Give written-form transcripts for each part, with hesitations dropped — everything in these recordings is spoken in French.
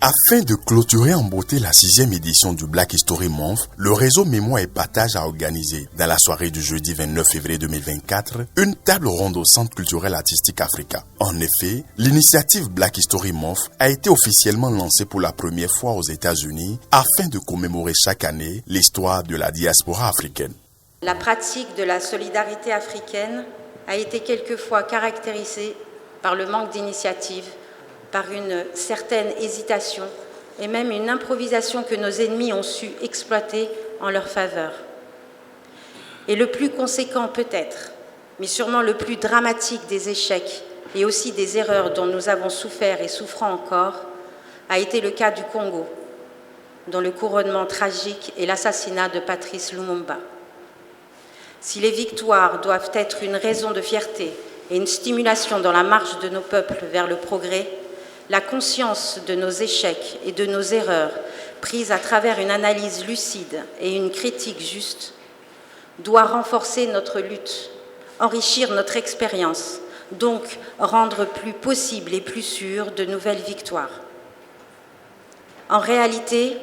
Afin de clôturer en beauté la 6e édition du Black History Month, le réseau Mémoire et Partage a organisé, dans la soirée du jeudi 29 février 2024, une table ronde au Centre culturel artistique Africa. En effet, l'initiative Black History Month a été officiellement lancée pour la première fois aux États-Unis afin de commémorer chaque année l'histoire de la diaspora africaine. La pratique de la solidarité africaine a été quelquefois caractérisée par le manque d'initiative, par une certaine hésitation et même une improvisation que nos ennemis ont su exploiter en leur faveur. Et le plus conséquent peut-être, mais sûrement le plus dramatique des échecs et aussi des erreurs dont nous avons souffert et souffrons encore, a été le cas du Congo, dont le couronnement tragique est l'assassinat de Patrice Lumumba. Si les victoires doivent être une raison de fierté et une stimulation dans la marche de nos peuples vers le progrès, la conscience de nos échecs et de nos erreurs, prises à travers une analyse lucide et une critique juste, doit renforcer notre lutte, enrichir notre expérience, donc rendre plus possible et plus sûr de nouvelles victoires. En réalité,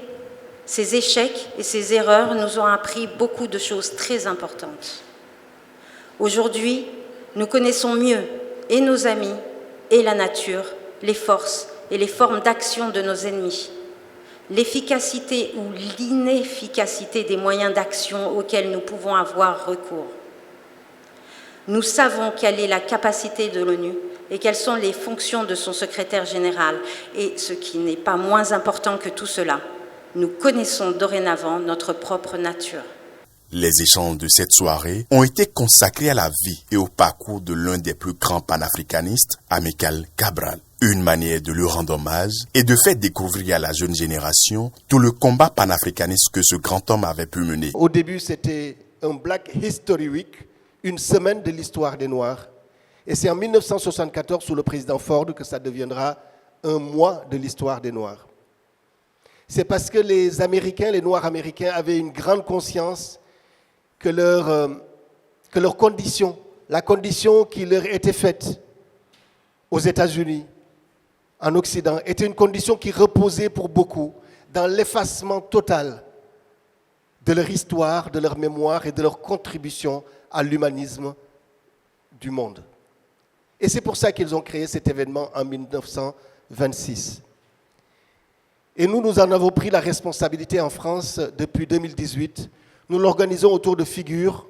ces échecs et ces erreurs nous ont appris beaucoup de choses très importantes. Aujourd'hui, nous connaissons mieux et nos amis et la nature, les forces et les formes d'action de nos ennemis, l'efficacité ou l'inefficacité des moyens d'action auxquels nous pouvons avoir recours. Nous savons quelle est la capacité de l'ONU et quelles sont les fonctions de son secrétaire général. Et ce qui n'est pas moins important que tout cela, nous connaissons dorénavant notre propre nature. Les échanges de cette soirée ont été consacrés à la vie et au parcours de l'un des plus grands panafricanistes, Amilcar Cabral. Une manière de lui rendre hommage et de faire découvrir à la jeune génération tout le combat panafricaniste que ce grand homme avait pu mener. Au début, c'était un Black History Week, une semaine de l'histoire des Noirs. Et c'est en 1974, sous le président Ford, que ça deviendra un mois de l'histoire des Noirs. C'est parce que les Américains, les Noirs américains, avaient une grande conscience que leur condition, la condition qui leur était faite aux États-Unis, en Occident, était une condition qui reposait pour beaucoup dans l'effacement total de leur histoire, de leur mémoire et de leur contribution à l'humanisme du monde. Et c'est pour ça qu'ils ont créé cet événement en 1926. Et nous en avons pris la responsabilité en France depuis 2018. Nous l'organisons autour de figures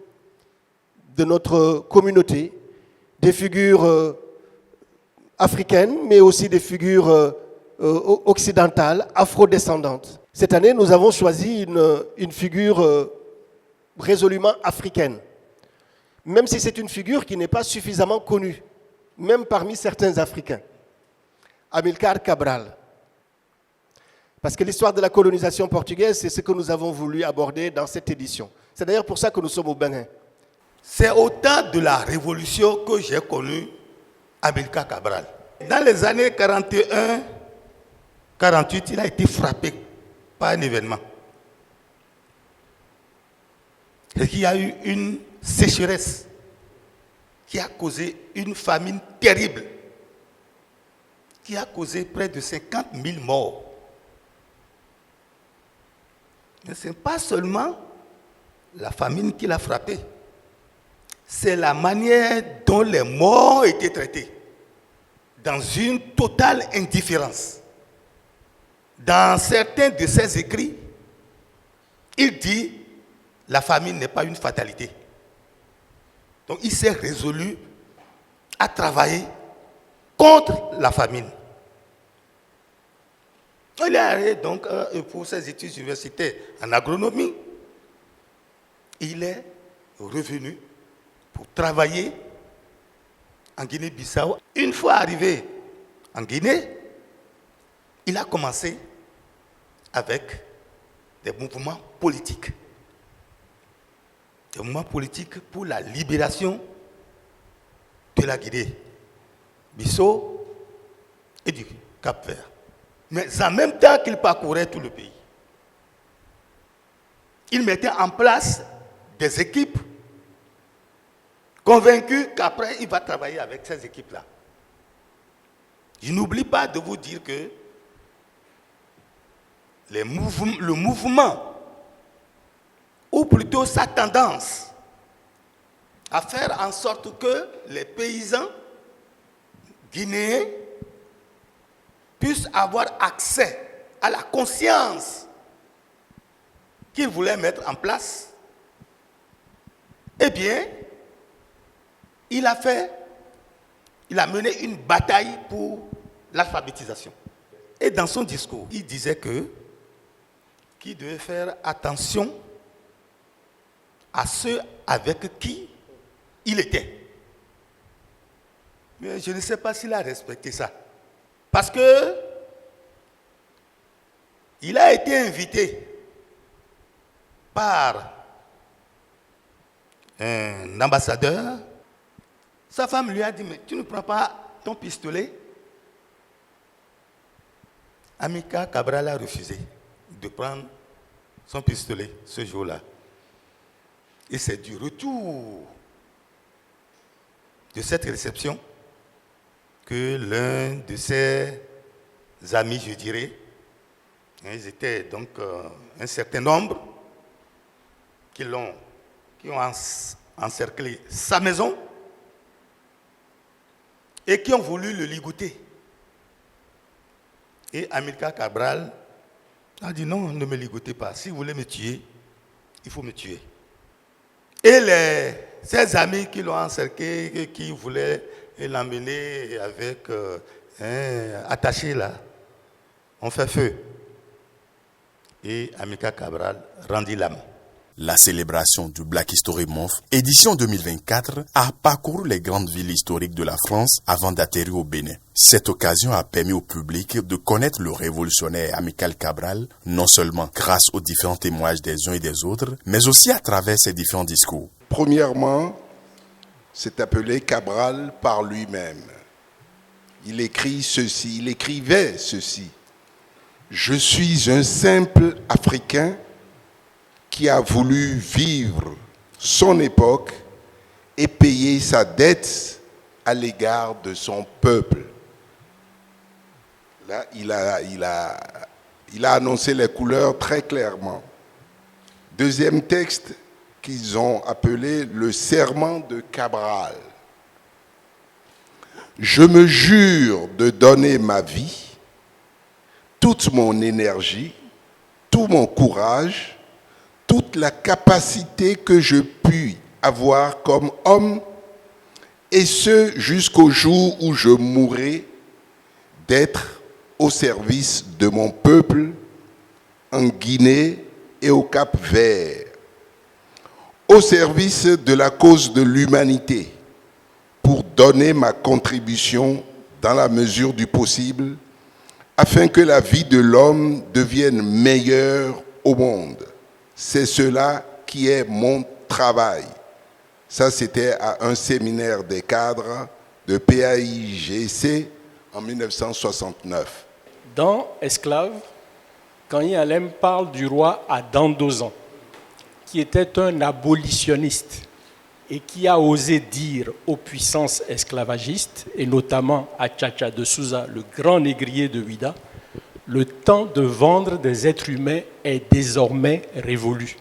de notre communauté, des figures africaines, mais aussi des figures occidentales, afrodescendantes. Cette année, nous avons choisi une figure résolument africaine, même si c'est une figure qui n'est pas suffisamment connue, même parmi certains Africains. Amilcar Cabral. Parce que l'histoire de la colonisation portugaise, c'est ce que nous avons voulu aborder dans cette édition. C'est d'ailleurs pour ça que nous sommes au Bénin. C'est au temps de la Révolution que j'ai connu Amilcar Cabral. Dans les années 41, 48, il a été frappé par un événement. C'est qu'il y a eu une sécheresse qui a causé une famine terrible, qui a causé près de 50 000 morts. Mais ce n'est pas seulement la famine qui l'a frappé, c'est la manière dont les morts étaient traités, dans une totale indifférence. Dans certains de ses écrits, il dit « la famine n'est pas une fatalité ». Donc il s'est résolu à travailler contre la famine. Il est allé donc pour ses études universitaires en agronomie. Il est revenu pour travailler en Guinée-Bissau. Une fois arrivé en Guinée, il a commencé avec des mouvements politiques. Des mouvements politiques pour la libération de la Guinée-Bissau et du Cap-Vert. Mais en même temps qu'il parcourait tout le pays, il mettait en place des équipes convaincu qu'après, il va travailler avec ces équipes-là. Je n'oublie pas de vous dire que le mouvement, ou plutôt sa tendance à faire en sorte que les paysans guinéens puissent avoir accès à la conscience qu'il voulait mettre en place, eh bien, il a mené une bataille pour l'alphabétisation. Et dans son discours, il disait qu'il devait faire attention à ceux avec qui il était. Mais je ne sais pas s'il a respecté ça. Parce que il a été invité par un ambassadeur. Sa femme lui a dit, mais tu ne prends pas ton pistolet? Amilcar Cabral a refusé de prendre son pistolet ce jour-là. Et c'est du retour de cette réception que l'un de ses amis, je dirais, ils étaient donc un certain nombre qui ont encerclé sa maison et qui ont voulu le ligoter. Et Amilcar Cabral a dit non, ne me ligotez pas. Si vous voulez me tuer, il faut me tuer. Et ses amis qui l'ont encerclé, qui voulaient l'emmener avec attaché là, ont fait feu. Et Amilcar Cabral rendit l'âme. La célébration du Black History Month, édition 2024, a parcouru les grandes villes historiques de la France avant d'atterrir au Bénin. Cette occasion a permis au public de connaître le révolutionnaire Amilcar Cabral, non seulement grâce aux différents témoignages des uns et des autres, mais aussi à travers ses différents discours. Premièrement, c'est appelé Cabral par lui-même. Il écrit ceci, il écrivait ceci. Je suis un simple Africain qui a voulu vivre son époque et payer sa dette à l'égard de son peuple. Là, il a annoncé les couleurs très clairement. Deuxième texte qu'ils ont appelé le serment de Cabral. Je me jure de donner ma vie, toute mon énergie, tout mon courage, toute la capacité que je puis avoir comme homme, et ce jusqu'au jour où je mourrai, d'être au service de mon peuple en Guinée et au Cap-Vert, au service de la cause de l'humanité, pour donner ma contribution dans la mesure du possible, afin que la vie de l'homme devienne meilleure au monde. C'est cela qui est mon travail. Ça, c'était à un séminaire des cadres de PAIGC en 1969. Dans Esclave, Kany Alem parle du roi Adandozan, qui était un abolitionniste et qui a osé dire aux puissances esclavagistes, et notamment à Tchatcha de Souza, le grand négrier de Ouida, le temps de vendre des êtres humains est désormais révolu.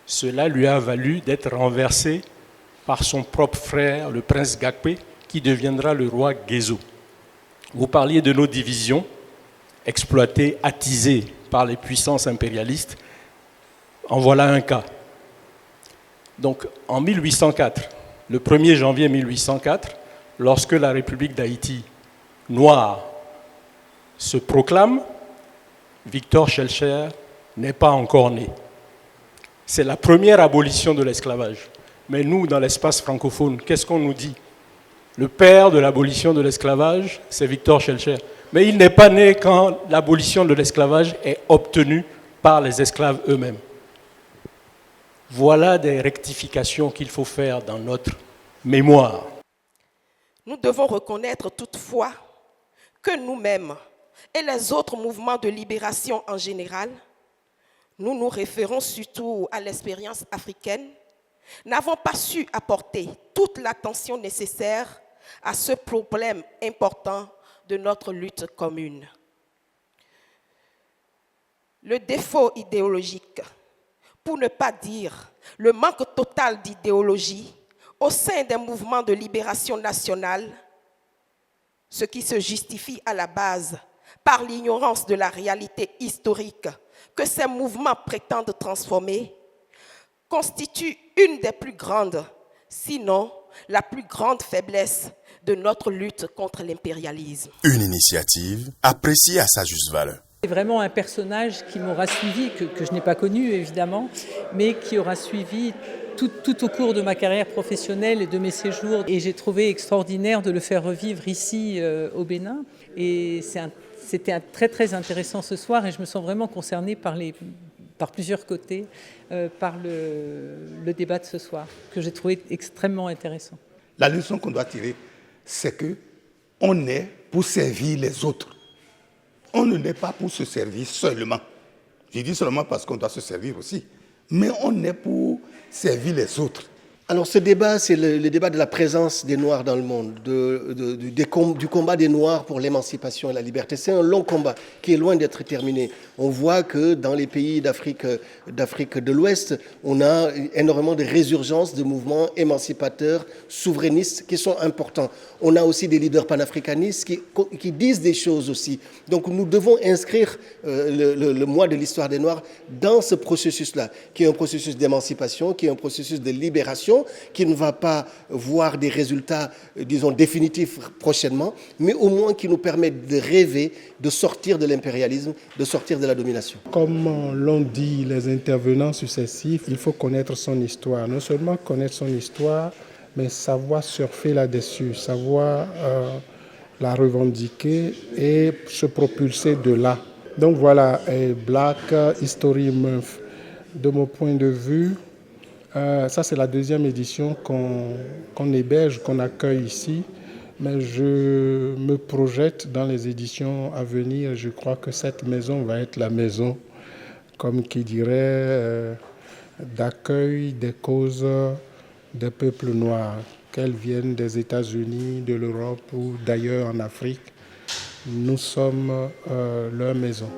Cela lui a valu d'être renversé par son propre frère, le prince Gakpé, qui deviendra le roi Guézo. Vous parliez de nos divisions, exploitées, attisées par les puissances impérialistes. En voilà un cas. Donc, en 1804, le 1er janvier 1804, lorsque la République d'Haïti noire se proclame, Victor Schœlcher n'est pas encore né. C'est la première abolition de l'esclavage. Mais nous, dans l'espace francophone, qu'est-ce qu'on nous dit? Le père de l'abolition de l'esclavage, c'est Victor Schœlcher. Mais il n'est pas né quand l'abolition de l'esclavage est obtenue par les esclaves eux-mêmes. Voilà des rectifications qu'il faut faire dans notre mémoire. Nous devons reconnaître toutefois que nous-mêmes et les autres mouvements de libération en général, nous nous référons surtout à l'expérience africaine, n'avons pas su apporter toute l'attention nécessaire à ce problème important de notre lutte commune. Le défaut idéologique, pour ne pas dire le manque total d'idéologie au sein des mouvements de libération nationale, ce qui se justifie à la base par l'ignorance de la réalité historique que ces mouvements prétendent transformer, constitue une des plus grandes, sinon la plus grande faiblesse de notre lutte contre l'impérialisme. Une initiative appréciée à sa juste valeur. C'est vraiment un personnage qui m'aura suivi, que je n'ai pas connu évidemment, mais qui aura suivi tout au cours de ma carrière professionnelle et de mes séjours. Et j'ai trouvé extraordinaire de le faire revivre ici au Bénin. Et c'était très très intéressant ce soir et je me sens vraiment concernée par plusieurs côtés par le débat de ce soir, que j'ai trouvé extrêmement intéressant. La leçon qu'on doit tirer, c'est qu'on est pour servir les autres. On ne l'est pas pour se servir seulement. Je dis seulement parce qu'on doit se servir aussi. Mais on est pour servir les autres. Alors ce débat, c'est le débat de la présence des Noirs dans le monde, du combat des Noirs pour l'émancipation et la liberté. C'est un long combat qui est loin d'être terminé. On voit que dans les pays d'Afrique de l'Ouest, on a énormément de résurgences de mouvements émancipateurs, souverainistes qui sont importants. On a aussi des leaders panafricanistes qui disent des choses aussi. Donc nous devons inscrire le mois de l'histoire des Noirs dans ce processus-là, qui est un processus d'émancipation, qui est un processus de libération, qui ne va pas voir des résultats, disons, définitifs prochainement, mais au moins qui nous permettent de rêver, de sortir de l'impérialisme, de sortir de la domination. Comme l'ont dit les intervenants successifs, il faut connaître son histoire. Non seulement connaître son histoire, mais savoir surfer là-dessus, savoir la revendiquer et se propulser de là. Donc voilà, Black History Month. De mon point de vue, ça c'est la deuxième édition qu'on héberge, qu'on accueille ici. Mais je me projette dans les éditions à venir. Je crois que cette maison va être la maison, comme qui dirait, d'accueil des causes des peuples noirs, qu'elles viennent des États-Unis, de l'Europe ou d'ailleurs en Afrique. Nous sommes leur maison.